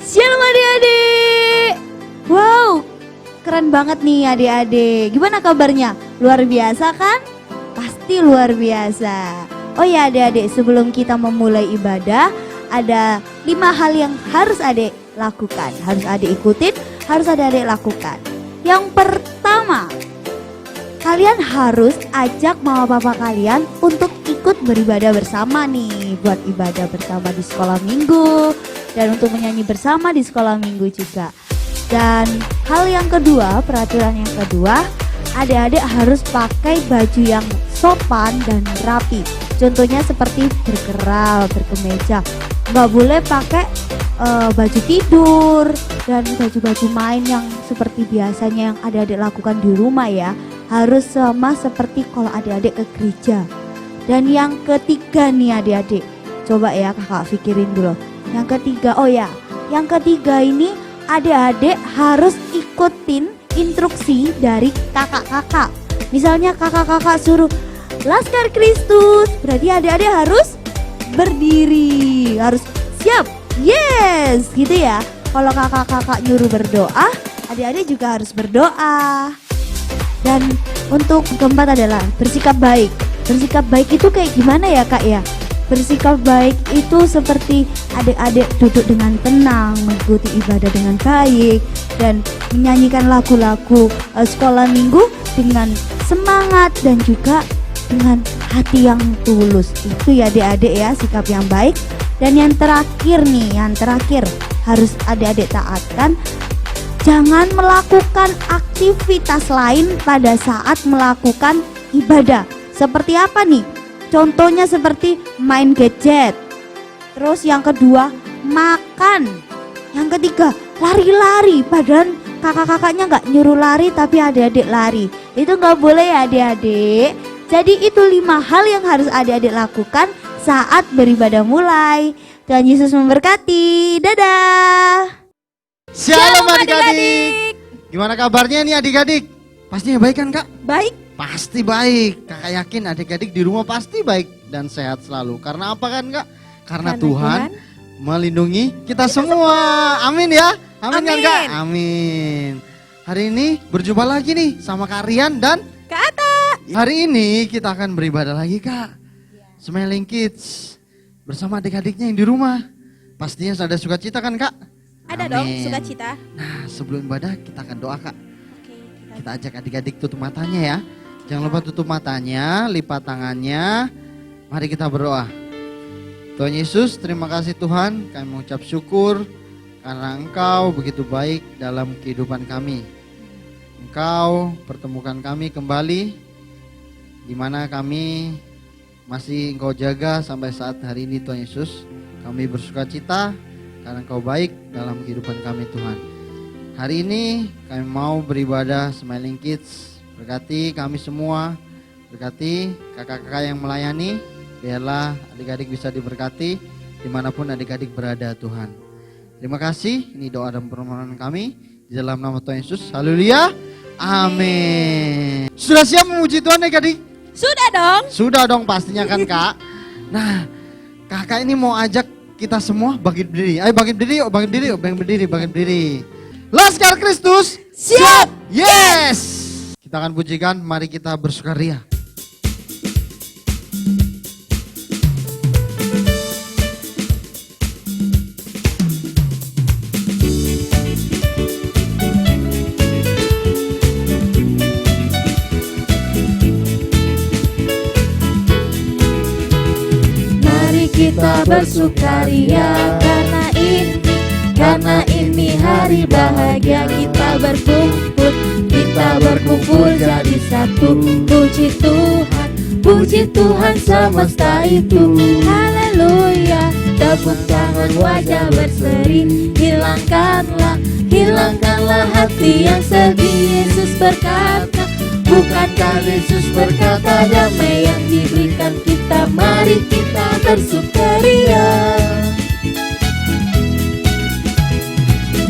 Shalom adik-adik. Wow, keren banget nih adik-adik. Gimana kabarnya? Luar biasa kan? Pasti luar biasa. Oh ya adik-adik, sebelum kita memulai ibadah, ada 5 hal yang harus adik lakukan. Harus adik ikutin, harus adik lakukan. Yang pertama, kalian harus ajak mama papa kalian untuk ikut beribadah bersama nih. Buat ibadah bersama di sekolah minggu. Dan untuk menyanyi bersama di sekolah minggu juga. Dan hal yang kedua, peraturan yang kedua, adik-adik harus pakai baju yang sopan dan rapi. Contohnya seperti berkerah, berkemeja. Nggak boleh pakai baju tidur dan baju-baju main yang seperti biasanya yang adik-adik lakukan di rumah ya. Harus sama seperti kalau adik-adik ke gereja. Dan yang ketiga nih adik-adik, coba ya kakak pikirin dulu. Yang ketiga, yang ketiga ini adik-adik harus ikutin instruksi dari kakak-kakak. Misalnya kakak-kakak suruh Laskar Kristus, berarti adik-adik harus berdiri, harus siap, yes, gitu ya. Kalau kakak-kakak nyuruh berdoa, adik-adik juga harus berdoa. Dan untuk keempat adalah bersikap baik. Bersikap baik itu kayak gimana ya kak ya? Bersikap baik itu seperti adik-adik duduk dengan tenang, mengikuti ibadah dengan baik, dan menyanyikan lagu-lagu sekolah minggu dengan semangat dan juga dengan hati yang tulus. Itu ya adik-adik ya, sikap yang baik. Dan yang terakhir nih, harus adik-adik taatkan, jangan melakukan aktivitas lain pada saat melakukan ibadah. Seperti apa nih? Contohnya seperti main gadget. Terus yang kedua, makan. Yang ketiga, lari-lari. Padahal kakak-kakaknya gak nyuruh lari tapi adik-adik lari. Itu gak boleh ya adik-adik. Jadi itu 5 hal yang harus adik-adik lakukan saat beribadah mulai. Tuhan Yesus memberkati. Dadah. Shalom adik-adik. Gimana kabarnya nih adik-adik? Pastinya baik kan kak? Baik. Pasti baik. Kakak yakin adik-adik di rumah pasti baik dan sehat selalu. Karena apa kan kak? Karena Tuhan melindungi kita semua. Amin ya. Amin kan kak? Amin. Hari ini berjumpa lagi nih sama Kak Rian dan Kak Ata. Hari ini kita akan beribadah lagi kak. Smiling Kids bersama adik-adiknya yang di rumah. Pastinya ada sukacita kan kak? Ada dong sukacita. Nah sebelum ibadah kita akan doa kak. Kita ajak adik-adik tutup matanya ya. Jangan lupa tutup matanya, lipat tangannya. Mari kita berdoa. Tuhan Yesus, terima kasih Tuhan. Kami mengucap syukur karena Engkau begitu baik dalam kehidupan kami. Engkau pertemukan kami kembali, di mana kami masih Engkau jaga sampai saat hari ini Tuhan Yesus. Kami bersuka cita karena Engkau baik dalam kehidupan kami Tuhan. Hari ini kami mau beribadah Smiling Kids. Berkati kami semua, berkati kakak-kakak yang melayani. Biarlah adik-adik bisa diberkati dimanapun adik-adik berada Tuhan. Terima kasih, ini doa dan permohonan kami di dalam nama Tuhan Yesus. Haleluya, amin. Sudah siap memuji Tuhan adik-adik? Sudah dong. Sudah dong pastinya kan kak. Nah kakak ini mau ajak kita semua bangkit berdiri. Ayo bangkit berdiri yuk, bangkit berdiri. Laskar Kristus siap. Yes. Kita akan pujikan, mari kita bersukaria. Mari kita bersukaria karena ini hari bahagia. Kita berkumpul jadi satu. Puji Tuhan semesta itu. Haleluya. Tepuk tangan, wajah berseri. Hilangkanlah hati yang sedih. Yesus berkata, bukankah Yesus berkata, damai yang diberikan kita. Mari kita bersukaria.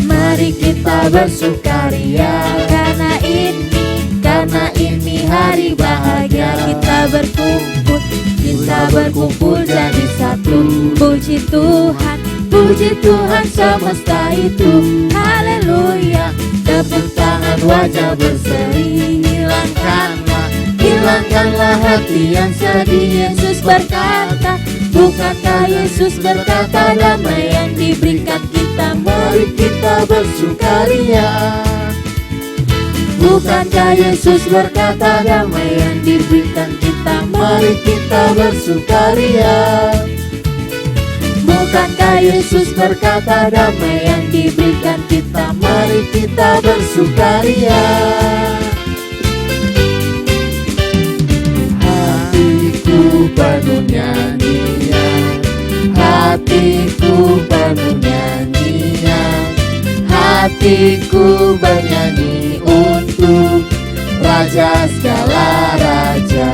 Mari kita bersukaria karena ini hari bahagia. Kita berkumpul jadi satu. Puji Puji Tuhan semesta itu, haleluya. Tepuk tangan wajah berseri, hilangkanlah hati yang sedih. Yesus berkata, bukankah Yesus berkata damai yang diberikan kita, mari kita bersukaria. Bukankah Yesus berkata damai yang diberikan kita, mari kita bersukaria. Bukankah Yesus berkata damai yang diberikan kita, mari kita bersukaria. Hatiku penuh nyanyian, hatiku penuh nyanyian, hatiku bernyanyi untuk Raja segala raja.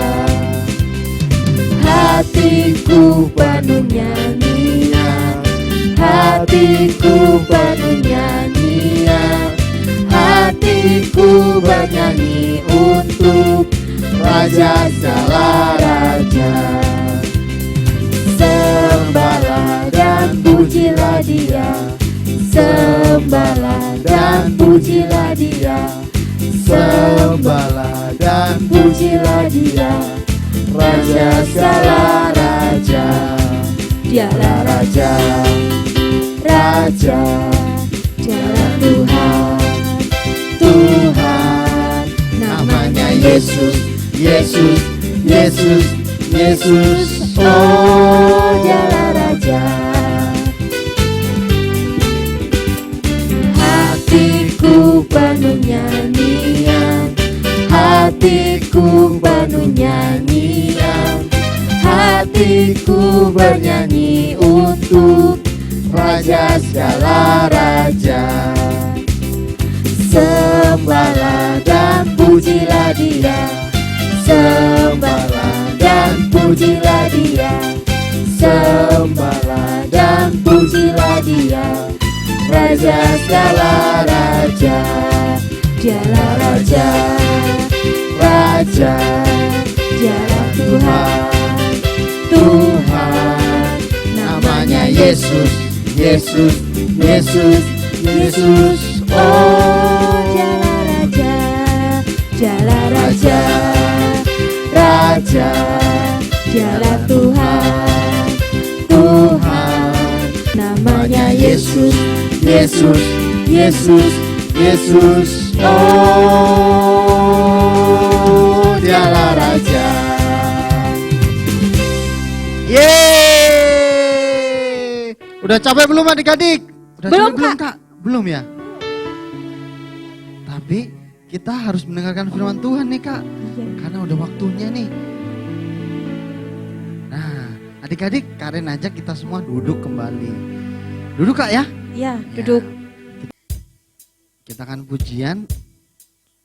Hatiku penuh nyanyian, hatiku penuh nyanyian, hatiku bernyanyi untuk Raja segala raja. Sembahlah dan pujilah Dia, sembahlah dan pujilah Dia, sembahlah dan pujilah Dia, Raja segala raja. Dialah Raja, Raja, Dialah Tuhan, Tuhan. Namanya Yesus, Yesus, Yesus, Yesus. Oh, Dialah Raja. Hatiku penuh nyanyian, hatiku penuh nyanyian, hatiku bernyanyi untuk Raja segala raja. Sembahlah dan pujilah Dia, sembahlah dan pujilah Dia, sembahlah dan pujilah Dia, Raja segala raja. Dialah Raja, Raja, Dialah Tuhan, Tuhan. Namanya Yesus, Yesus, Yesus, Yesus. Oh, Dialah Raja, Dialah Raja, Raja, Dialah Tuhan, Tuhan. Namanya Yesus, Yesus, Yesus, Yesus. Oh, Dialah Raja. Yeay! Udah capek belum adik-adik? Udah Belum, capek belum Kak? Belum ya? Tapi kita harus mendengarkan firman Tuhan nih Kak. Karena udah waktunya nih. Nah, adik-adik Karen ajak kita semua duduk kembali. Duduk Kak ya? Ya, duduk. Kita akan pujian.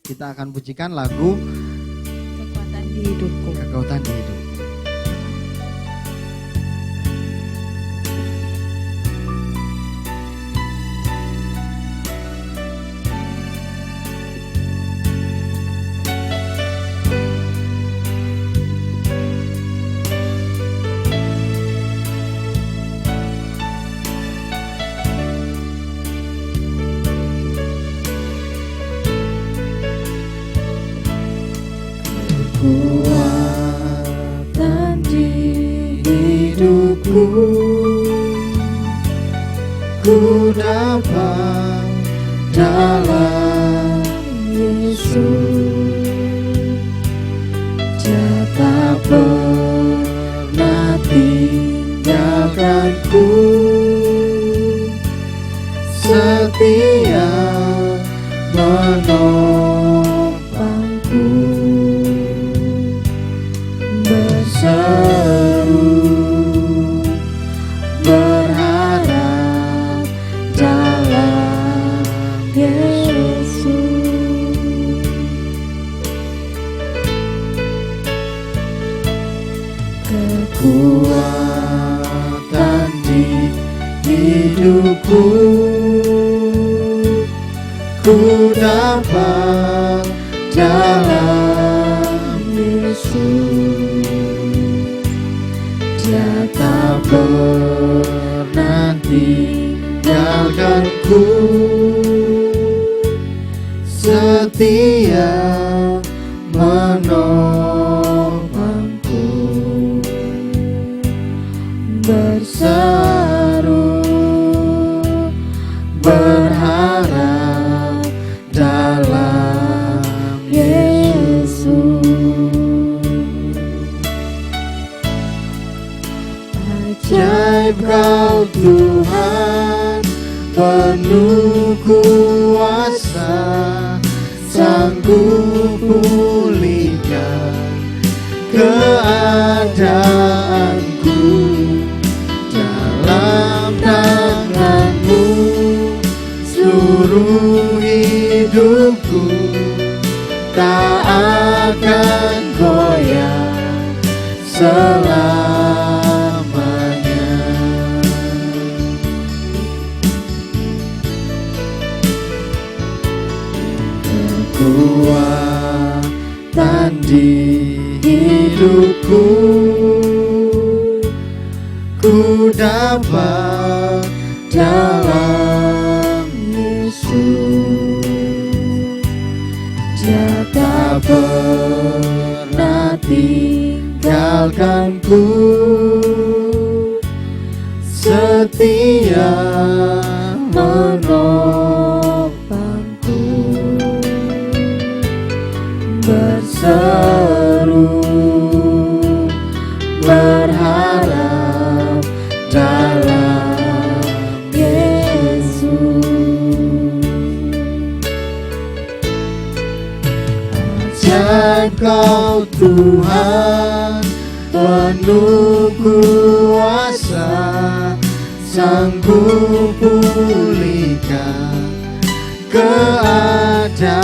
Kita akan pujikan lagu Kekuatan di hidupku. Kekuatan di Hidup. Kekuatan di hidupku, Ku dapat dalam Yesus. Dia tak pernah tinggalkanku, setia menopangku, berseru berharap dalam Yesus. Kekuatan di hidupku, ku dapat dalam Yesus. Dia tak pernah tinggalkanku, tinggalkanku, setia menopangku, berseru berharap dalam Yesus. Ajaib Kau Tuhan, penuh kuasa, sanggup pulihkan keadaanku. Dalam tangan-Mu seluruh hidupku tak akan goyah selamanya. Kekuatan di hidupku ku dapat dalam Yesus. Dia tak pernah tinggalkanku, setia menopangku, berseru berharap dalam Yesus. Ajaib Kau Tuhan, penuh kuasa, sanggup pulihkan keadaanku.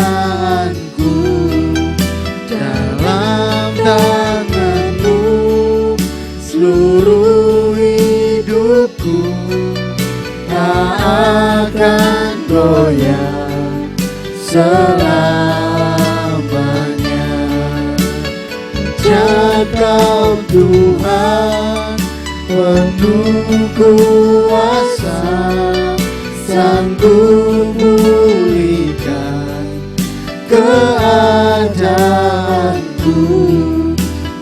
Dalam tangan-Mu seluruh hidupku tak akan goyah selamanya. Ajaib Kau Tuhan, penuh kuasa, sanggup pulihkan keadaanku.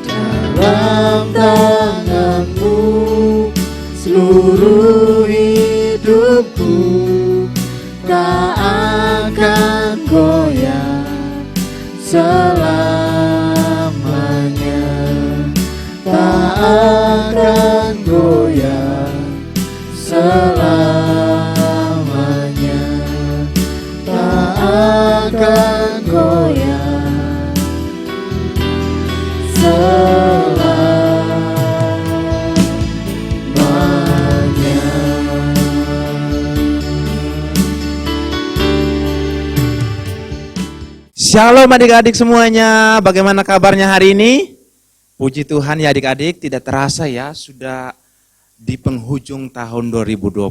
Dalam tangan-Mu seluruh hidupku tak akan goyah selamanya, tak akan goyah selamanya, tak akan goyah selamanya. Shalom adik-adik semuanya, bagaimana kabarnya hari ini? Puji Tuhan ya adik-adik, tidak terasa ya sudah di penghujung tahun 2020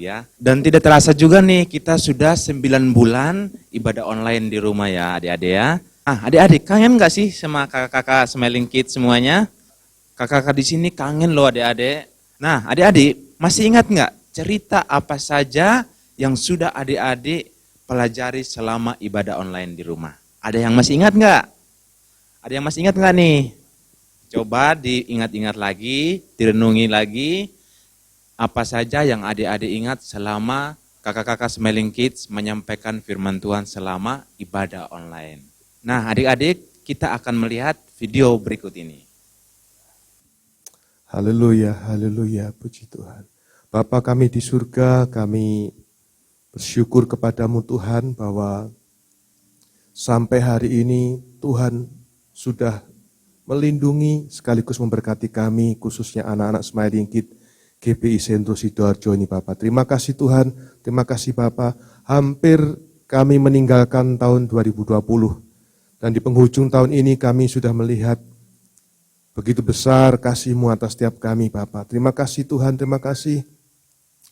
ya. Dan tidak terasa juga nih kita sudah 9 bulan ibadah online di rumah ya adik-adik ya. Adik-adik kangen gak sih sama kakak-kakak Smiling Kids semuanya? Kakak-kakak di sini kangen loh adik-adik. Nah adik-adik masih ingat gak cerita apa saja yang sudah adik-adik pelajari selama ibadah online di rumah? Ada yang masih ingat nggak? Ada yang masih ingat nggak nih? Coba diingat-ingat lagi, direnungi lagi, apa saja yang adik-adik ingat selama kakak-kakak Smiling Kids menyampaikan firman Tuhan selama ibadah online. Nah adik-adik, kita akan melihat video berikut ini. Haleluya, haleluya, puji Tuhan. Bapa kami di surga, kami bersyukur kepadamu Tuhan bahwa sampai hari ini Tuhan sudah melindungi sekaligus memberkati kami, khususnya anak-anak Smiling Kids GPI Sentro Sidoarjo ini Bapak. Terima kasih Tuhan, terima kasih Bapak. Hampir kami meninggalkan tahun 2020 dan di penghujung tahun ini kami sudah melihat begitu besar kasih-Mu atas setiap kami Bapak. Terima kasih Tuhan, terima kasih.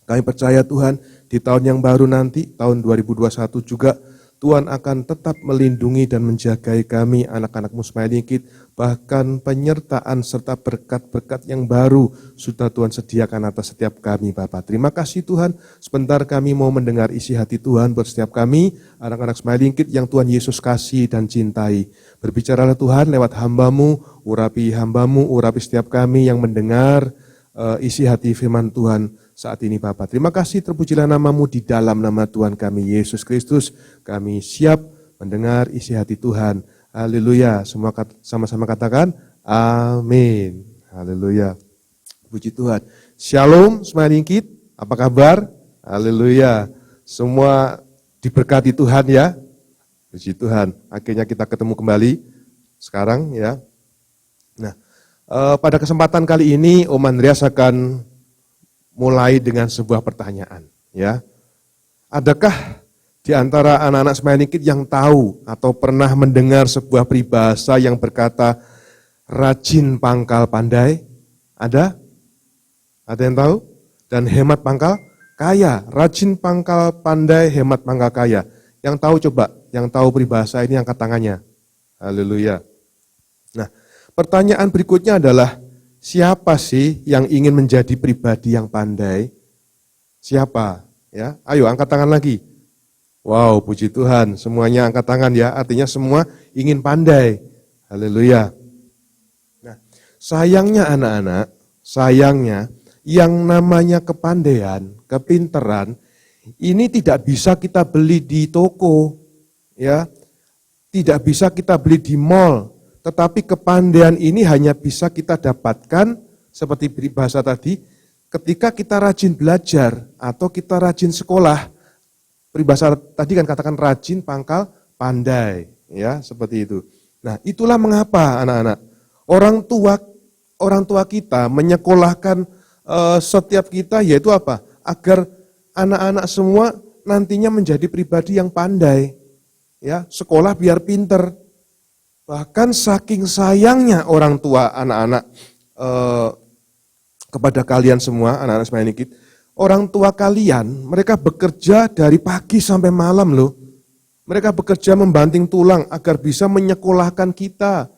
Kami percaya Tuhan di tahun yang baru nanti, tahun 2021 juga Tuhan akan tetap melindungi dan menjagai kami, anak-anak-Mu Smiling Kid, bahkan penyertaan serta berkat-berkat yang baru sudah Tuhan sediakan atas setiap kami, Bapa. Terima kasih Tuhan, sebentar kami mau mendengar isi hati Tuhan buat setiap kami, anak-anak Smiling Kid yang Tuhan Yesus kasih dan cintai. Berbicaralah Tuhan lewat hamba-Mu, urapi hamba-Mu, urapi setiap kami yang mendengar isi hati firman Tuhan saat ini Bapa. Terima kasih, terpujilah nama-Mu di dalam nama Tuhan kami Yesus Kristus. Kami siap mendengar isi hati Tuhan. Haleluya. Semua sama-sama katakan amin. Haleluya. Puji Tuhan. Shalom Smiling Kid. Apa kabar? Haleluya. Semua diberkati Tuhan ya. Puji Tuhan. Akhirnya kita ketemu kembali sekarang ya. Nah, pada kesempatan kali ini Om Andreas akan mulai dengan sebuah pertanyaan ya. Adakah di antara anak-anak Smiling Kid yang tahu atau pernah mendengar sebuah peribahasa yang berkata rajin pangkal pandai? Ada? Ada yang tahu? Dan hemat pangkal kaya. Rajin pangkal pandai, hemat pangkal kaya. Yang tahu coba, yang tahu peribahasa ini angkat tangannya. Haleluya. Nah, pertanyaan berikutnya adalah siapa sih yang ingin menjadi pribadi yang pandai? Siapa? Ya, ayo angkat tangan lagi. Wow, puji Tuhan, semuanya angkat tangan ya, artinya semua ingin pandai. Haleluya. Nah, sayangnya anak-anak, sayangnya yang namanya kepandaian, kepinteran, ini tidak bisa kita beli di toko, ya, tidak bisa kita beli di mall, tetapi kepandaian ini hanya bisa kita dapatkan, seperti peribahasa tadi, ketika kita rajin belajar atau kita rajin sekolah. Peribahasa tadi kan katakan rajin pangkal pandai, ya seperti itu. Nah, itulah mengapa anak-anak orang tua kita menyekolahkan setiap kita, yaitu apa? Agar anak-anak semua nantinya menjadi pribadi yang pandai, ya sekolah biar pinter. Bahkan saking sayangnya orang tua anak-anak kepada kalian semua, anak-anak Smiling Kid. Orang tua kalian, mereka bekerja dari pagi sampai malam loh. Mereka bekerja membanting tulang agar bisa menyekolahkan kita.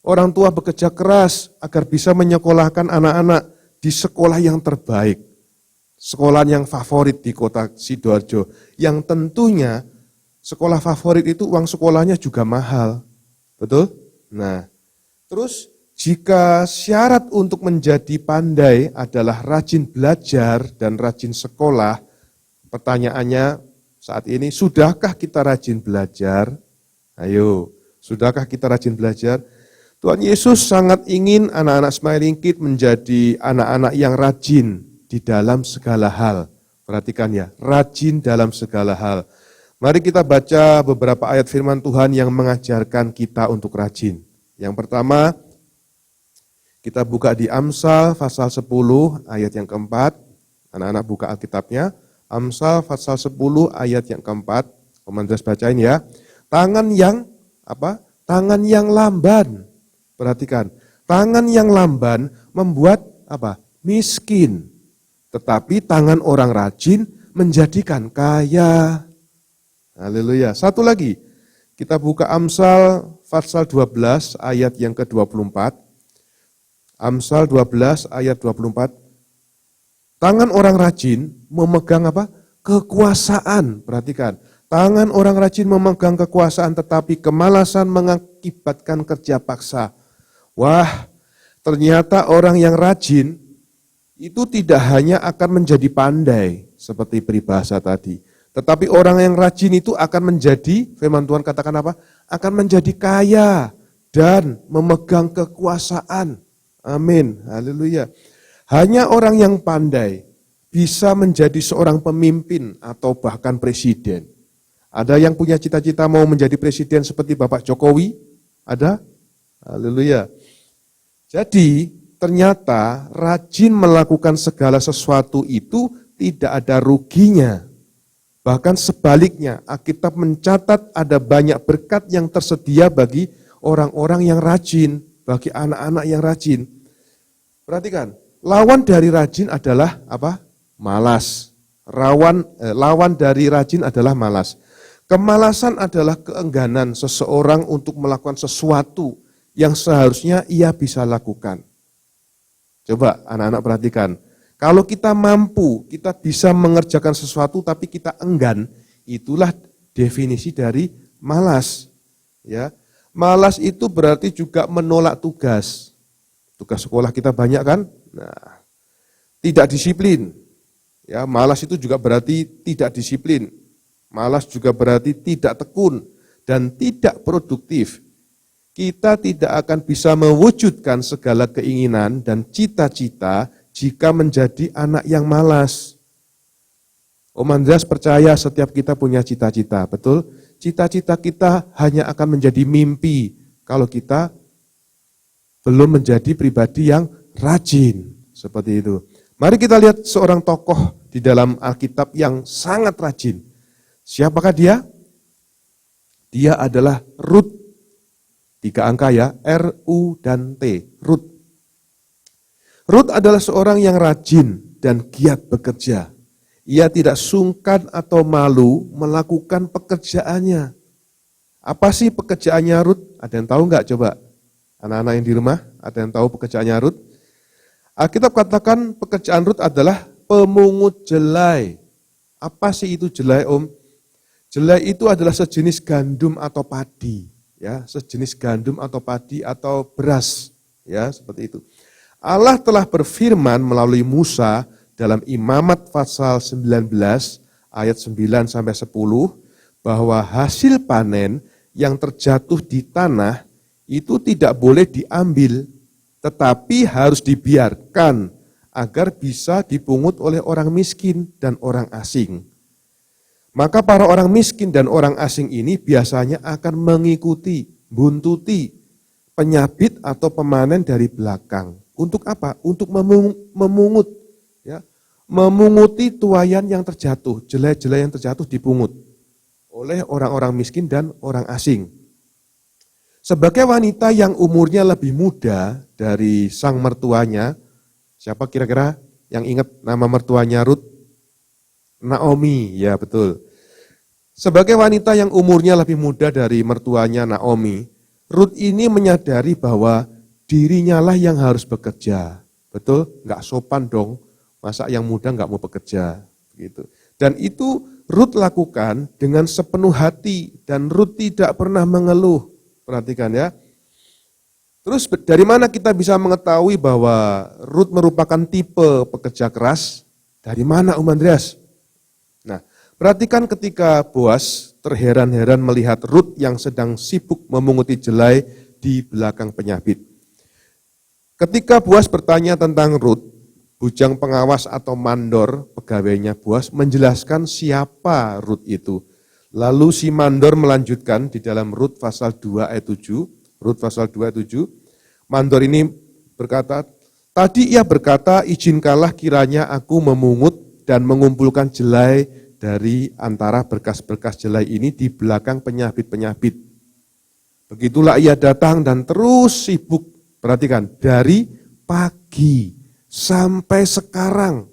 Orang tua bekerja keras agar bisa menyekolahkan anak-anak di sekolah yang terbaik. Sekolah yang favorit di kota Sidoarjo. Yang tentunya sekolah favorit itu uang sekolahnya juga mahal. Betul? Nah, terus jika syarat untuk menjadi pandai adalah rajin belajar dan rajin sekolah, pertanyaannya saat ini, sudahkah kita rajin belajar? Ayo, sudahkah kita rajin belajar? Tuhan Yesus sangat ingin anak-anak Smiling Kid menjadi anak-anak yang rajin di dalam segala hal. Perhatikan ya, rajin dalam segala hal. Mari kita baca beberapa ayat firman Tuhan yang mengajarkan kita untuk rajin. Yang pertama, kita buka di Amsal pasal 10 ayat yang keempat. Anak-anak buka Alkitabnya. Amsal pasal 10 ayat yang keempat. Om Andreas bacain ya. Tangan yang apa? Tangan yang lamban. Perhatikan. Tangan yang lamban membuat apa? Miskin. Tetapi tangan orang rajin menjadikan kaya. Haleluya. Satu lagi. Kita buka Amsal pasal 12 ayat yang ke-24. Amsal 12 ayat 24. Tangan orang rajin memegang apa? Kekuasaan. Perhatikan. Tangan orang rajin memegang kekuasaan tetapi kemalasan mengakibatkan kerja paksa. Wah, ternyata orang yang rajin itu tidak hanya akan menjadi pandai seperti peribahasa tadi. Tetapi orang yang rajin itu akan menjadi, firman Tuhan katakan apa? Akan menjadi kaya dan memegang kekuasaan. Amin, haleluya. Hanya orang yang pandai bisa menjadi seorang pemimpin atau bahkan presiden. Ada yang punya cita-cita mau menjadi presiden seperti Bapak Jokowi? Ada? Haleluya. Jadi ternyata rajin melakukan segala sesuatu itu tidak ada ruginya. Bahkan sebaliknya, Alkitab mencatat ada banyak berkat yang tersedia bagi orang-orang yang rajin. Bagi anak-anak yang rajin. Perhatikan, lawan dari rajin adalah apa? Malas. Lawan dari rajin adalah malas. Kemalasan adalah keengganan seseorang untuk melakukan sesuatu yang seharusnya ia bisa lakukan. Coba anak-anak perhatikan, kalau kita mampu, kita bisa mengerjakan sesuatu tapi kita enggan, itulah definisi dari malas. Ya, malas itu berarti juga menolak tugas. Tugas sekolah kita banyak kan? Nah, tidak disiplin. Ya, malas itu juga berarti tidak disiplin. Malas juga berarti tidak tekun dan tidak produktif. Kita tidak akan bisa mewujudkan segala keinginan dan cita-cita jika menjadi anak yang malas. Om Andreas percaya setiap kita punya cita-cita, betul? Cita-cita kita hanya akan menjadi mimpi kalau kita belum menjadi pribadi yang rajin, seperti itu. Mari kita lihat seorang tokoh di dalam Alkitab yang sangat rajin. Siapakah dia? Dia adalah Rut. 3 angka ya, R-U dan T, Rut. Rut adalah seorang yang rajin dan giat bekerja. Ia tidak sungkan atau malu melakukan pekerjaannya. Apa sih pekerjaannya Rut? Ada yang tahu enggak coba? Anak-anak yang di rumah, ada yang tahu pekerjaannya Rut? Alkitab katakan pekerjaan Rut adalah pemungut jelai. Apa sih itu jelai, Om? Jelai itu adalah sejenis gandum atau padi, ya, sejenis gandum atau padi atau beras, ya, seperti itu. Allah telah berfirman melalui Musa dalam Imamat pasal 19 ayat 9 sampai 10 bahwa hasil panen yang terjatuh di tanah itu tidak boleh diambil, tetapi harus dibiarkan agar bisa dipungut oleh orang miskin dan orang asing. Maka para orang miskin dan orang asing ini biasanya akan mengikuti, buntuti penyabit atau pemanen dari belakang. Untuk apa? Untuk memungut, ya, memunguti tuayan yang terjatuh, jelai-jelai yang terjatuh dipungut oleh orang-orang miskin dan orang asing. Sebagai wanita yang umurnya lebih muda dari sang mertuanya, siapa kira-kira yang ingat nama mertuanya Rut? Naomi, ya betul. Sebagai wanita yang umurnya lebih muda dari mertuanya Naomi, Rut ini menyadari bahwa dirinya lah yang harus bekerja. Betul? Enggak sopan dong, masa yang muda enggak mau bekerja. Gitu. Dan itu Rut lakukan dengan sepenuh hati dan Rut tidak pernah mengeluh. Perhatikan ya. Terus dari mana kita bisa mengetahui bahwa Rut merupakan tipe pekerja keras? Dari mana Om Andreas? Nah, perhatikan ketika Boas terheran-heran melihat Rut yang sedang sibuk memunguti jelai di belakang penyabit. Ketika Boas bertanya tentang Rut, bujang pengawas atau mandor pegawainya Boas menjelaskan siapa Rut itu. Lalu si mandor melanjutkan di dalam Rut pasal 2 ayat 7, Rut pasal 2 ayat 7, mandor ini berkata, tadi ia berkata, izinkanlah kiranya aku memungut dan mengumpulkan jelai dari antara berkas-berkas jelai ini di belakang penyabit-penyabit. Begitulah ia datang dan terus sibuk, perhatikan, dari pagi sampai sekarang.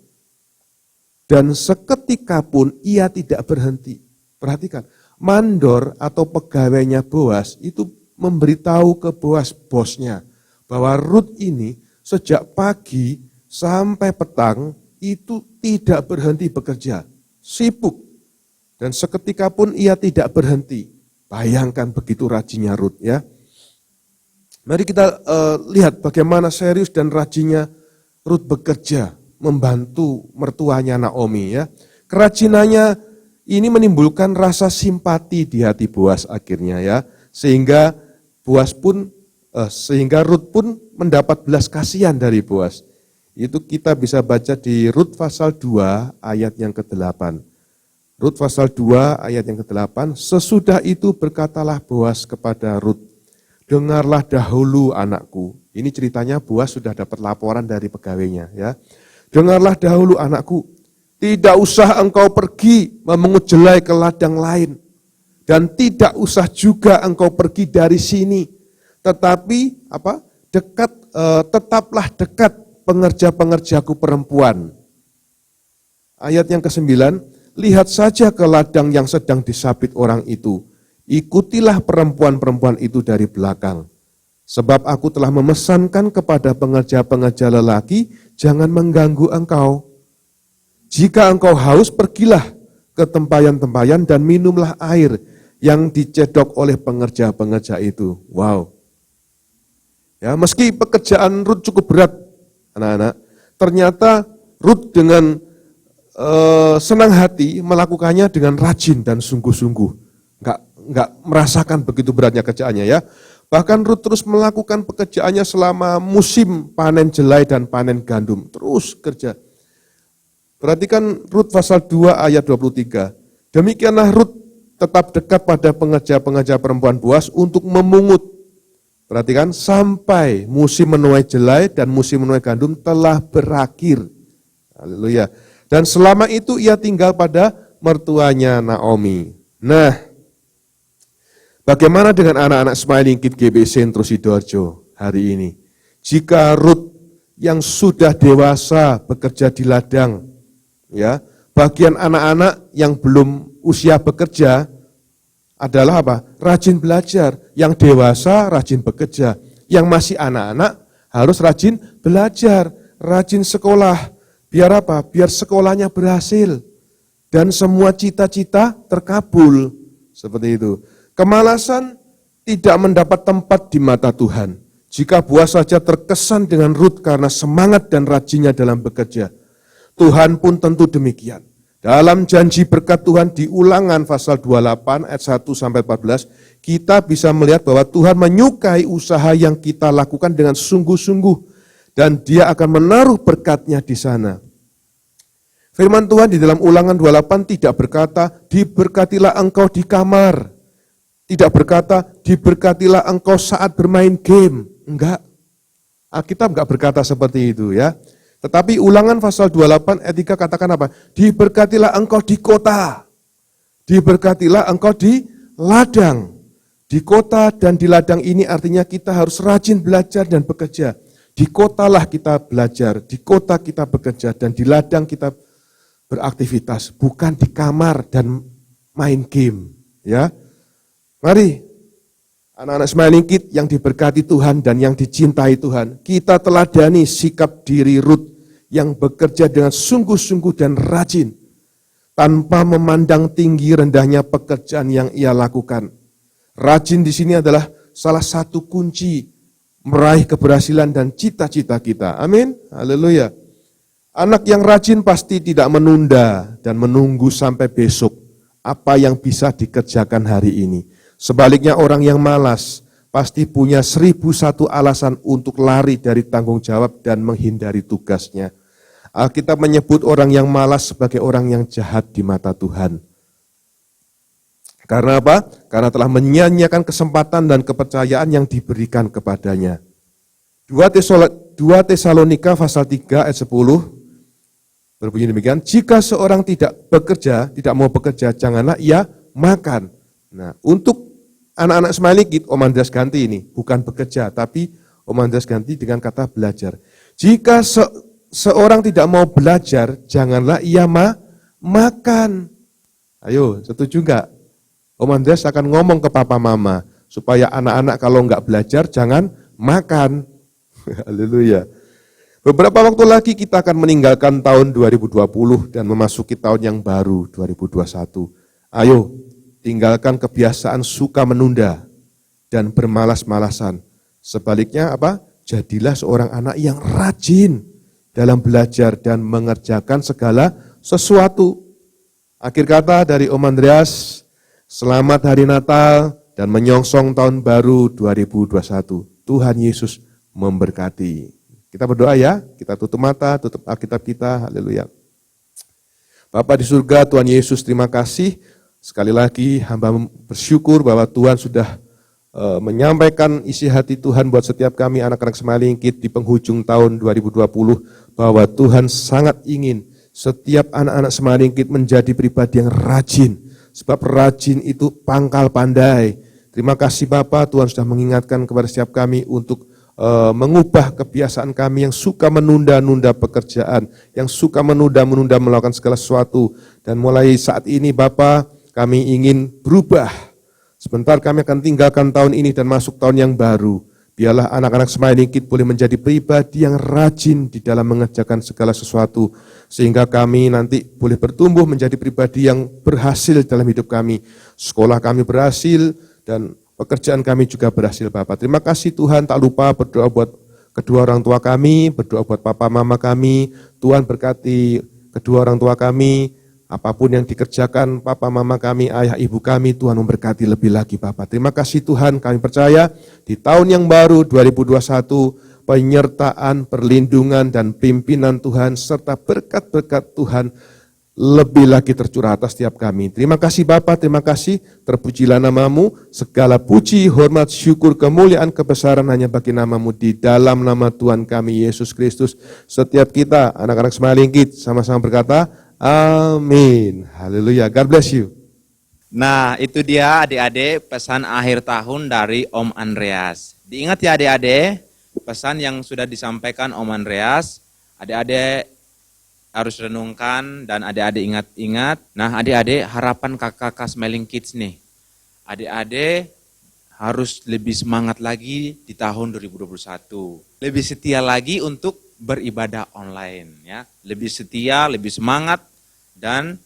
Dan seketika pun ia tidak berhenti. Perhatikan, mandor atau pegawainya Boas itu memberitahu ke Boas bosnya bahwa Rut ini sejak pagi sampai petang itu tidak berhenti bekerja, sibuk. Dan seketika pun ia tidak berhenti. Bayangkan begitu rajinnya Rut ya. Mari kita lihat bagaimana serius dan rajinnya Rut bekerja membantu mertuanya Naomi ya. Kerajinannya ini menimbulkan rasa simpati di hati Boas akhirnya ya. Sehingga Rut pun mendapat belas kasihan dari Boas. Itu kita bisa baca di Rut pasal 2 ayat yang ke-8. Rut pasal 2 ayat yang ke-8, sesudah itu berkatalah Boas kepada Rut, dengarlah dahulu anakku. Ini ceritanya Boas sudah dapat laporan dari pegawainya ya. Dengarlah dahulu anakku, tidak usah engkau pergi memungut jelai ke ladang lain. Dan tidak usah juga engkau pergi dari sini. Tetapi tetaplah dekat pengerja-pengerjaku perempuan. Ayat yang ke-9, lihat saja ke ladang yang sedang disabit orang itu. Ikutilah perempuan-perempuan itu dari belakang. Sebab aku telah memesankan kepada pengerja-pengerja lelaki, jangan mengganggu engkau. Jika engkau haus, pergilah ke tempayan-tempayan dan minumlah air yang dicedok oleh pengerja-pengerja itu. Wow. Ya, meski pekerjaan Rut cukup berat, anak-anak, ternyata Rut dengan senang hati melakukannya dengan rajin dan sungguh-sungguh. Enggak merasakan begitu beratnya kerjaannya ya. Bahkan Rut terus melakukan pekerjaannya selama musim panen jelai dan panen gandum. Terus kerja. Perhatikan Rut pasal 2 ayat 23. Demikianlah Rut tetap dekat pada pengerja-pengerja perempuan Boas untuk memungut. Perhatikan, sampai musim menuai jelai dan musim menuai gandum telah berakhir. Haleluya. Dan selama itu ia tinggal pada mertuanya Naomi. Nah, bagaimana dengan anak-anak Smiling Kid GBC Sentro Sidoarjo hari ini? Jika Rut yang sudah dewasa bekerja di ladang, ya, bagian anak-anak yang belum usia bekerja adalah apa? Rajin belajar. Yang dewasa rajin bekerja. Yang masih anak-anak harus rajin belajar, rajin sekolah. Biar apa? Biar sekolahnya berhasil dan semua cita-cita terkabul. Seperti itu. Kemalasan tidak mendapat tempat di mata Tuhan. Jika Boas saja terkesan dengan Rut karena semangat dan rajinnya dalam bekerja, Tuhan pun tentu demikian. Dalam janji berkat Tuhan di Ulangan pasal 28 ayat 1 sampai 14, kita bisa melihat bahwa Tuhan menyukai usaha yang kita lakukan dengan sungguh-sungguh dan Dia akan menaruh berkat-Nya di sana. Firman Tuhan di dalam Ulangan 28 tidak berkata, diberkatilah engkau di kamar. Tidak berkata, diberkatilah engkau saat bermain game. Enggak. Alkitab enggak berkata seperti itu ya. Tetapi Ulangan pasal 28 ayat 3 katakan apa? Diberkatilah engkau di kota. Diberkatilah engkau di ladang. Di kota dan di ladang ini artinya kita harus rajin belajar dan bekerja. Di kotalah kita belajar, di kota kita bekerja, dan di ladang kita beraktivitas. Bukan di kamar dan main game. Ya, mari anak-anak Smiling Kid yang diberkati Tuhan dan yang dicintai Tuhan, kita teladani sikap diri Rut yang bekerja dengan sungguh-sungguh dan rajin, tanpa memandang tinggi rendahnya pekerjaan yang ia lakukan. Rajin di sini adalah salah satu kunci meraih keberhasilan dan cita-cita kita. Amin. Haleluya. Anak yang rajin pasti tidak menunda dan menunggu sampai besok apa yang bisa dikerjakan hari ini. Sebaliknya orang yang malas pasti punya 1001 alasan untuk lari dari tanggung jawab dan menghindari tugasnya. Alkitab menyebut orang yang malas sebagai orang yang jahat di mata Tuhan. Karena apa? Karena telah menyia-nyiakan kesempatan dan kepercayaan yang diberikan kepadanya. 2 Tesalonika pasal 3 ayat 10 berbunyi demikian, jika seorang tidak mau bekerja, janganlah ia makan. Nah, untuk anak-anak Smiling Kid, Om Andreas ganti ini, bukan bekerja, tapi Om Andreas ganti dengan kata belajar. Jika seorang tidak mau belajar, janganlah ia makan. Ayo, setuju enggak? Om Andreas akan ngomong ke papa mama, supaya anak-anak kalau enggak belajar, jangan makan. Haleluya. Beberapa waktu lagi kita akan meninggalkan tahun 2020 dan memasuki tahun yang baru 2021. Ayo, tinggalkan kebiasaan suka menunda dan bermalas-malasan. Sebaliknya apa? Jadilah seorang anak yang rajin dalam belajar dan mengerjakan segala sesuatu. Akhir kata dari Om Andreas, selamat hari Natal dan menyongsong tahun baru 2021. Tuhan Yesus memberkati. Kita berdoa ya, kita tutup mata, tutup Alkitab kita, haleluya. Bapa di surga, Tuhan Yesus terima kasih. Sekali lagi hamba bersyukur bahwa Tuhan sudah menyampaikan isi hati Tuhan buat setiap kami anak-anak Smiling Kid di penghujung tahun 2020. Bahwa Tuhan sangat ingin setiap anak-anak Smiling Kid menjadi pribadi yang rajin. Sebab rajin itu pangkal pandai. Terima kasih Bapa, Tuhan sudah mengingatkan kepada setiap kami untuk mengubah kebiasaan kami yang suka menunda-nunda pekerjaan, yang suka menunda-menunda melakukan segala sesuatu. Dan mulai saat ini Bapa, kami ingin berubah. Sebentar kami akan tinggalkan tahun ini dan masuk tahun yang baru. Biarlah anak-anak Smiling Kids boleh menjadi pribadi yang rajin di dalam mengerjakan segala sesuatu. Sehingga kami nanti boleh bertumbuh menjadi pribadi yang berhasil dalam hidup kami. Sekolah kami berhasil dan pekerjaan kami juga berhasil Bapak. Terima kasih Tuhan, tak lupa berdoa buat kedua orang tua kami, berdoa buat papa mama kami. Tuhan berkati kedua orang tua kami. Apapun yang dikerjakan papa mama kami, ayah ibu kami, Tuhan memberkati lebih lagi Bapak. Terima kasih Tuhan, kami percaya di tahun yang baru 2021, penyertaan, perlindungan dan pimpinan Tuhan serta berkat-berkat Tuhan lebih lagi tercurah atas setiap kami. Terima kasih Bapak, terima kasih, terpujilah namamu, segala puji, hormat, syukur, kemuliaan, kebesaran hanya bagi namamu di dalam nama Tuhan kami Yesus Kristus. Setiap kita, anak-anak Smiling Kids, sama-sama berkata, amin. Haleluya. God bless you. Nah, itu dia adik-adik pesan akhir tahun dari Om Andreas. Diingat ya adik-adik, pesan yang sudah disampaikan Om Andreas, adik-adik harus renungkan dan adik-adik ingat-ingat. Nah, adik-adik harapan kakak-kakak Smiling Kids nih. Adik-adik harus lebih semangat lagi di tahun 2021. Lebih setia lagi untuk beribadah online ya. Lebih setia, lebih semangat dan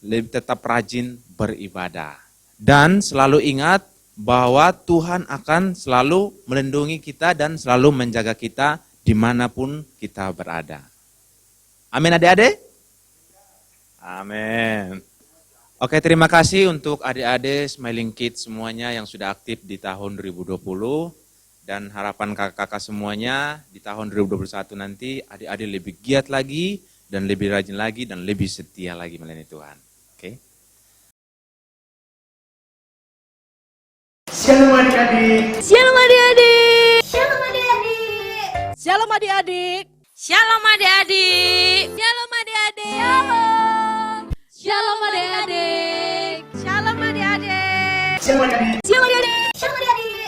lebih tetap rajin beribadah. Dan selalu ingat bahwa Tuhan akan selalu melindungi kita dan selalu menjaga kita dimanapun kita berada. Amin adik-adik? Amin. Oke, terima kasih untuk adik-adik Smiling Kids semuanya yang sudah aktif di tahun 2020. Dan harapan kakak-kakak semuanya di tahun 2021 nanti adik-adik lebih giat lagi dan lebih rajin lagi dan lebih setia lagi melayani Tuhan. Oke. Shalom adik-adik. Shalom adik-adik. Shalom adik-adik. Shalom adik-adik. Shalom adik-adik. Shalom adik-adik. Shalom adik-adik. Shalom adik-adik.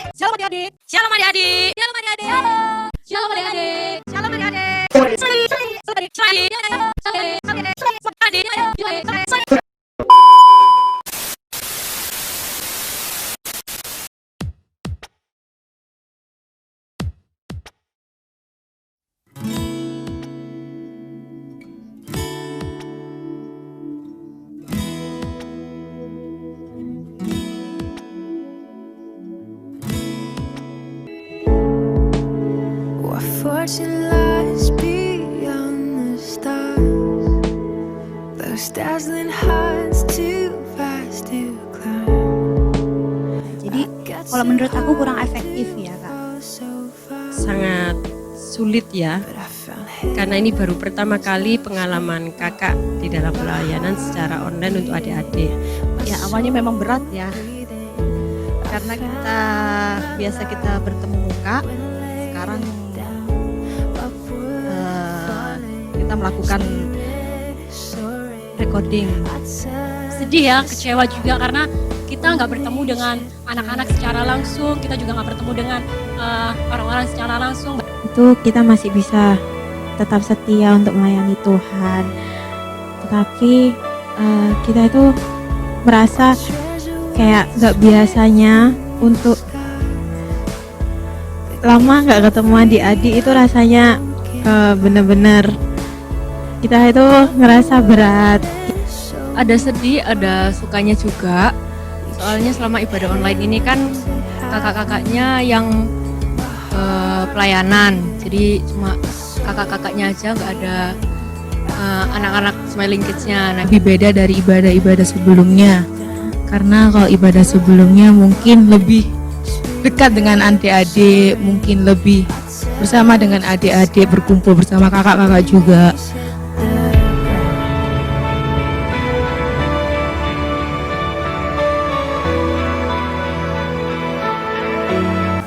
Shalom adik-adik. Shalom adik-adik. Shalom adik-adik. Shalom adik-adik. Shalom adik-adik. Shalom adik-adik. Shalom adik-adik. What fortune lies beyond the stars? Those dazzling heights too vast to climb. Jadi kalau menurut aku kurang efektif ya Kak. Sangat sulit ya, karena ini baru pertama kali pengalaman kakak di dalam pelayanan secara online untuk adik-adik. Ya awalnya memang berat ya, karena biasa kita bertemu muka, sekarang kita melakukan recording. Sedih ya, kecewa juga karena kita nggak bertemu dengan anak-anak secara langsung, kita juga nggak bertemu dengan orang-orang secara langsung. Itu kita masih bisa tetap setia untuk melayani Tuhan, tetapi kita itu merasa kayak nggak biasanya untuk lama nggak ketemu adik-adik, itu rasanya bener-bener kita itu ngerasa berat. Ada sedih, ada sukanya juga. Soalnya selama ibadah online ini kan kakak-kakaknya yang pelayanan, jadi cuma kakak-kakaknya aja, nggak ada anak-anak Smiling Kids-nya. Nah, Lebih beda dari ibadah-ibadah sebelumnya, karena kalau ibadah sebelumnya mungkin lebih dekat dengan adik-adik, mungkin lebih bersama dengan adik-adik, berkumpul bersama kakak-kakak juga.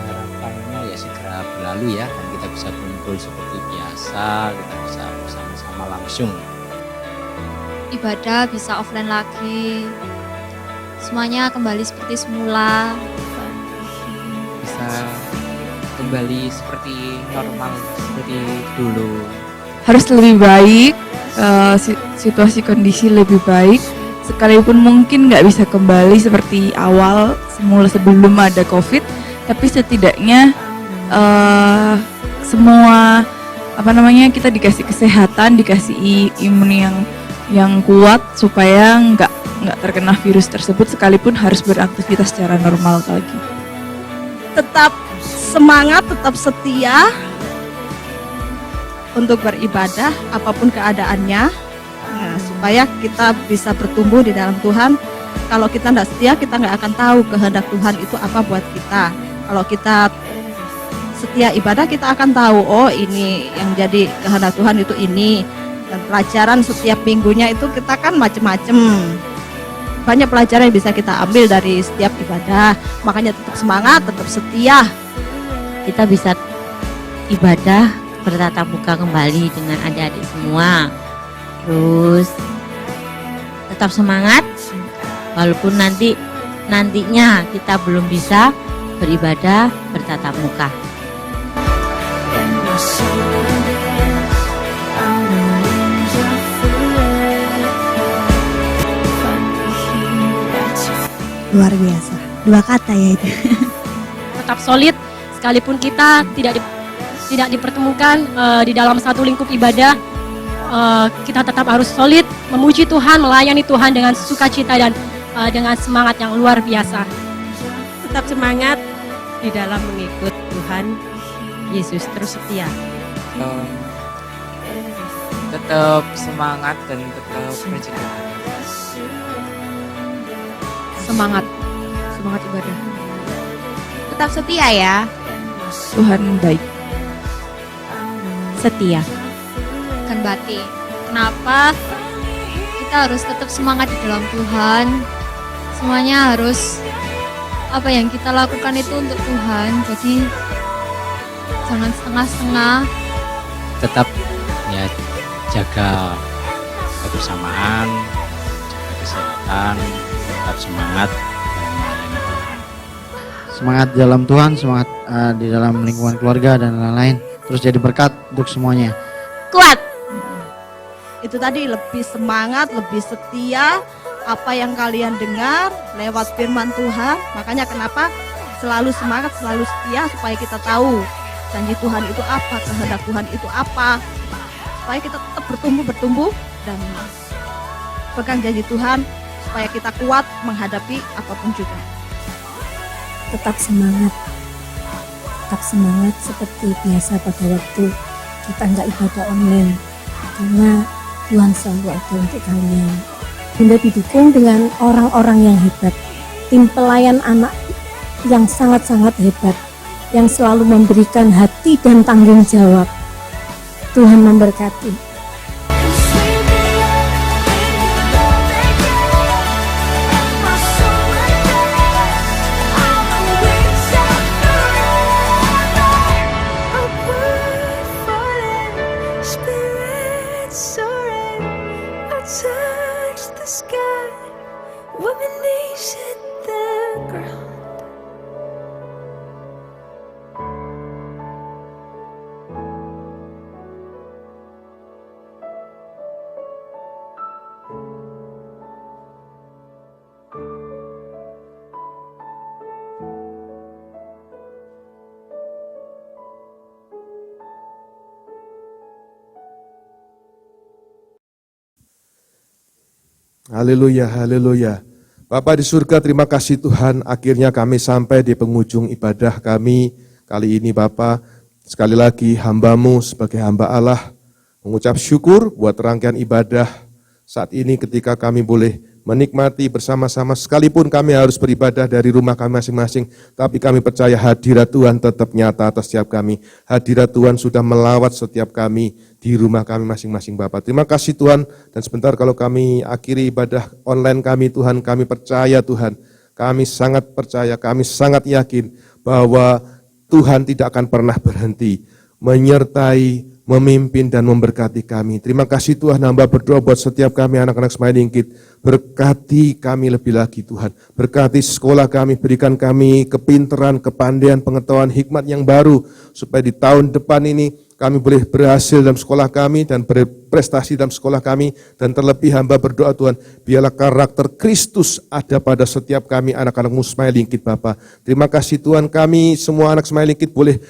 Harapannya ya segera berlalu ya, dan kita bisa kumpul seperti biasa, kita bisa bersama-sama langsung. Ibadah bisa offline lagi, semuanya kembali seperti semula. Bisa ketemu kembali seperti normal seperti dulu. Harus lebih baik, situasi kondisi lebih baik, sekalipun mungkin nggak bisa kembali seperti awal semula sebelum ada COVID, tapi setidaknya semua kita dikasih kesehatan, dikasih imun yang kuat supaya nggak terkena virus tersebut, sekalipun harus beraktivitas secara normal lagi. Tetap semangat, tetap setia untuk beribadah apapun keadaannya, supaya kita bisa bertumbuh di dalam Tuhan. Kalau kita tidak setia, kita nggak akan tahu kehendak Tuhan itu apa buat kita. Kalau kita setia ibadah, kita akan tahu, oh ini yang jadi kehendak Tuhan itu ini. Dan pelajaran setiap minggunya itu kita kan macam-macam. Banyak pelajaran yang bisa kita ambil dari setiap ibadah. Makanya tetap semangat, tetap setia. Kita bisa ibadah bertatap muka kembali dengan adik-adik semua. Terus tetap semangat walaupun nantinya kita belum bisa beribadah bertatap muka. Luar biasa. 2 kata ya itu. Tetap solid sekalipun kita tidak dipertemukan di dalam satu lingkup ibadah, kita tetap harus solid, memuji Tuhan, melayani Tuhan dengan sukacita dan dengan semangat yang luar biasa. Tetap semangat di dalam mengikut Tuhan Yesus, terus setia. Tetap semangat dan tetap berjaya. Semangat ibadah. Tetap setia ya. Tuhan baik. Setia. Kan batin. Kenapa kita harus tetap semangat di dalam Tuhan? Semuanya harus apa yang kita lakukan itu untuk Tuhan. Jadi jangan setengah-setengah. Tetap ya jaga kebersamaan, jaga kesehatan, tetap semangat. Semangat di dalam Tuhan, semangat di dalam lingkungan keluarga dan lain-lain. Terus jadi berkat untuk semuanya. Kuat. Itu tadi, lebih semangat, lebih setia apa yang kalian dengar lewat firman Tuhan. Makanya kenapa selalu semangat, selalu setia, supaya kita tahu janji Tuhan itu apa, kehendak Tuhan itu apa. Supaya kita tetap bertumbuh dan pegang janji Tuhan, supaya kita kuat menghadapi apapun juga. Tetap semangat seperti biasa pada waktu kita nggak ibadah online, karena Tuhan selalu ada untuk kalian. Bunda didukung dengan orang-orang yang hebat, tim pelayan anak yang sangat-sangat hebat, yang selalu memberikan hati dan tanggung jawab. Tuhan memberkati. Haleluya, haleluya. Bapa di surga, terima kasih Tuhan, akhirnya kami sampai di penghujung ibadah kami kali ini Bapa. Sekali lagi hamba-Mu sebagai hamba Allah mengucap syukur buat rangkaian ibadah saat ini ketika kami boleh menikmati bersama-sama, sekalipun kami harus beribadah dari rumah kami masing-masing, tapi kami percaya hadirat Tuhan tetap nyata atas setiap kami. Hadirat Tuhan sudah melawat setiap kami di rumah kami masing-masing Bapak. Terima kasih Tuhan, dan sebentar kalau kami akhiri ibadah online kami Tuhan, kami percaya Tuhan, kami sangat percaya, kami sangat yakin bahwa Tuhan tidak akan pernah berhenti menyertai memimpin dan memberkati kami. Terima kasih Tuhan, hamba berdoa buat setiap kami anak-anak Smiling Kid. Berkati kami lebih lagi Tuhan. Berkati sekolah kami, berikan kami kepintaran, kepandaian, pengetahuan, hikmat yang baru. Supaya di tahun depan ini kami boleh berhasil dalam sekolah kami dan berprestasi dalam sekolah kami. Dan terlebih hamba berdoa Tuhan, biarlah karakter Kristus ada pada setiap kami anak-anakmu Smiling Kid Bapa. Terima kasih Tuhan, kami semua anak Smiling Kid boleh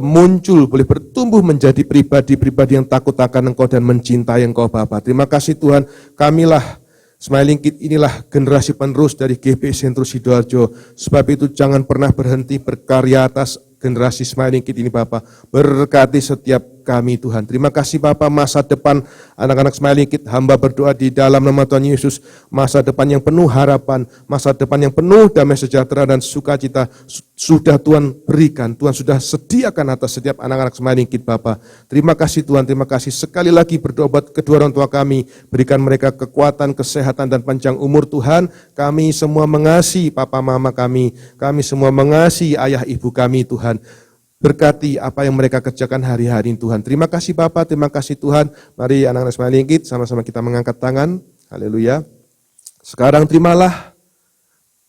muncul, boleh bertumbuh menjadi pribadi-pribadi yang takut akan Engkau dan mencintai Engkau Bapa. Terima kasih Tuhan, kamilah Smiling Kid inilah generasi penerus dari GP Sentro Sidoarjo. Sebab itu jangan pernah berhenti berkarya atas generasi Smiling Kid ini Bapak. Berkati setiap kami Tuhan. Terima kasih Bapak, masa depan anak-anak Smiling Kid hamba berdoa di dalam nama Tuhan Yesus. Masa depan yang penuh harapan, masa depan yang penuh damai sejahtera dan sukacita sudah Tuhan berikan. Tuhan sudah sediakan atas setiap anak-anak Smiling Kid Bapak. Terima kasih Tuhan, terima kasih. Sekali lagi berdoa buat kedua orang tua kami. Berikan mereka kekuatan, kesehatan dan panjang umur Tuhan. Kami semua mengasihi papa mama kami. Kami semua mengasihi ayah ibu kami Tuhan. Berkati apa yang mereka kerjakan hari-hari ini Tuhan. Terima kasih Bapak, terima kasih Tuhan. Mari anak-anak Smiling Kid sama-sama kita mengangkat tangan. Haleluya. Sekarang terimalah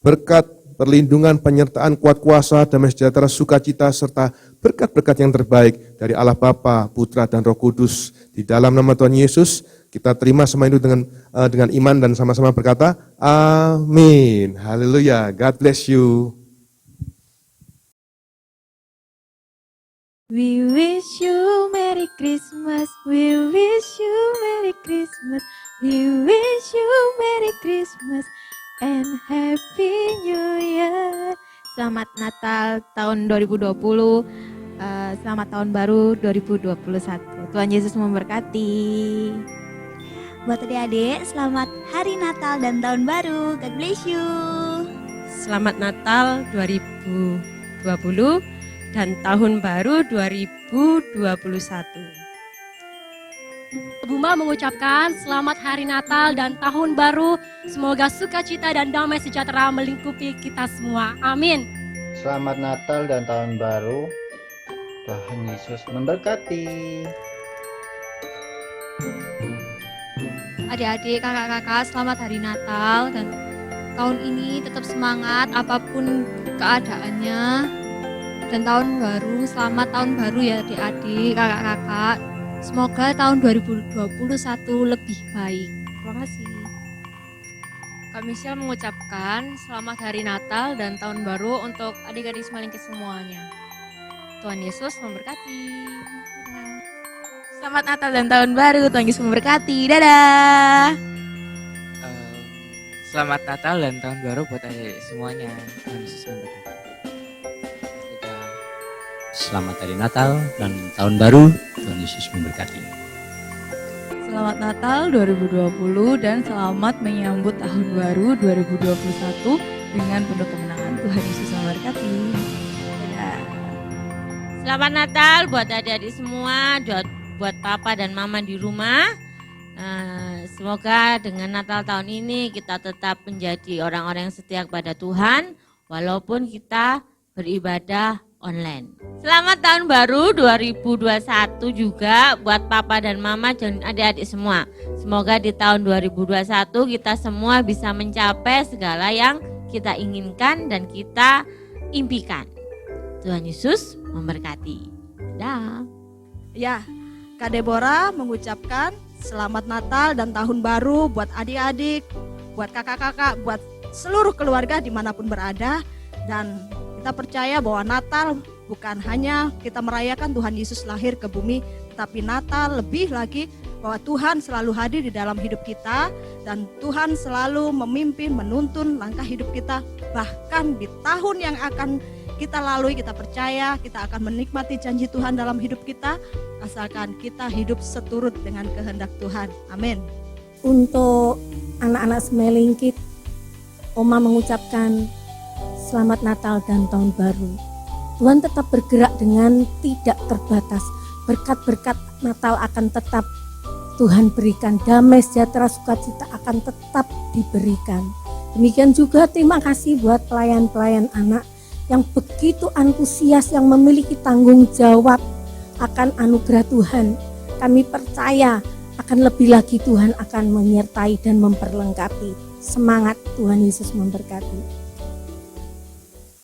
berkat, perlindungan, penyertaan, kuat kuasa, damai sejahtera, sukacita, serta berkat-berkat yang terbaik dari Allah Bapa, Putra, dan Roh Kudus. Di dalam nama Tuhan Yesus, kita terima semua itu dengan iman dan sama-sama berkata, amin. Haleluya. God bless you. We wish you Merry Christmas, we wish you Merry Christmas, we wish you Merry Christmas and Happy New Year. Selamat Natal tahun 2020, selamat tahun baru 2021. Tuhan Yesus memberkati. Buat adik-adik, selamat Hari Natal dan Tahun Baru. God bless you. Selamat Natal 2020 dan Tahun Baru 2021. Buma mengucapkan selamat Hari Natal dan Tahun Baru. Semoga sukacita dan damai sejahtera melingkupi kita semua. Amin. Selamat Natal dan Tahun Baru. Tuhan Yesus memberkati. Adik-adik, kakak-kakak, selamat Hari Natal dan tahun ini tetap semangat apapun keadaannya. Dan tahun baru, selamat tahun baru ya adik-adik, kakak-kakak. Semoga tahun 2021 lebih baik. Terima kasih. Kak Michelle mengucapkan selamat Hari Natal dan Tahun Baru untuk adik-adik Smiling Kid semuanya. Tuhan Yesus memberkati. Selamat Natal dan Tahun Baru, Tuhan Yesus memberkati. Dadah. Selamat Natal dan Tahun Baru buat adik semuanya. Tuhan Yesus memberkati. Selamat Hari Natal dan Tahun Baru, Tuhan Yesus memberkati. Selamat Natal 2020 dan selamat menyambut Tahun Baru 2021 dengan penuh kemenangan. Tuhan Yesus memberkati. Dadah. Selamat Natal buat adik-adik semua, buat papa dan mama di rumah. Semoga dengan Natal tahun ini kita tetap menjadi orang-orang yang setia kepada Tuhan walaupun kita beribadah online. Selamat tahun baru 2021 juga buat papa dan mama dan adik-adik semua. Semoga di tahun 2021 kita semua bisa mencapai segala yang kita inginkan dan kita impikan. Tuhan Yesus memberkati. Dah. Ya, Kak Deborah mengucapkan selamat Natal dan Tahun Baru buat adik-adik, buat kakak-kakak, buat seluruh keluarga dimanapun berada. Dan kita percaya bahwa Natal bukan hanya kita merayakan Tuhan Yesus lahir ke bumi, tetapi Natal lebih lagi bahwa Tuhan selalu hadir di dalam hidup kita dan Tuhan selalu memimpin, menuntun langkah hidup kita. Bahkan di tahun yang akan kita lalui, kita percaya kita akan menikmati janji Tuhan dalam hidup kita, asalkan kita hidup seturut dengan kehendak Tuhan. Amin. Untuk anak-anak Smiling Kid, Oma mengucapkan Selamat Natal dan Tahun Baru. Tuhan tetap bergerak dengan tidak terbatas. Berkat-berkat Natal akan tetap Tuhan berikan. Damai sejahtera sukacita akan tetap diberikan. Demikian juga terima kasih buat pelayan-pelayan anak yang begitu antusias, yang memiliki tanggung jawab akan anugerah Tuhan. Kami percaya akan lebih lagi Tuhan akan menyertai dan memperlengkapi. Semangat, Tuhan Yesus memberkati.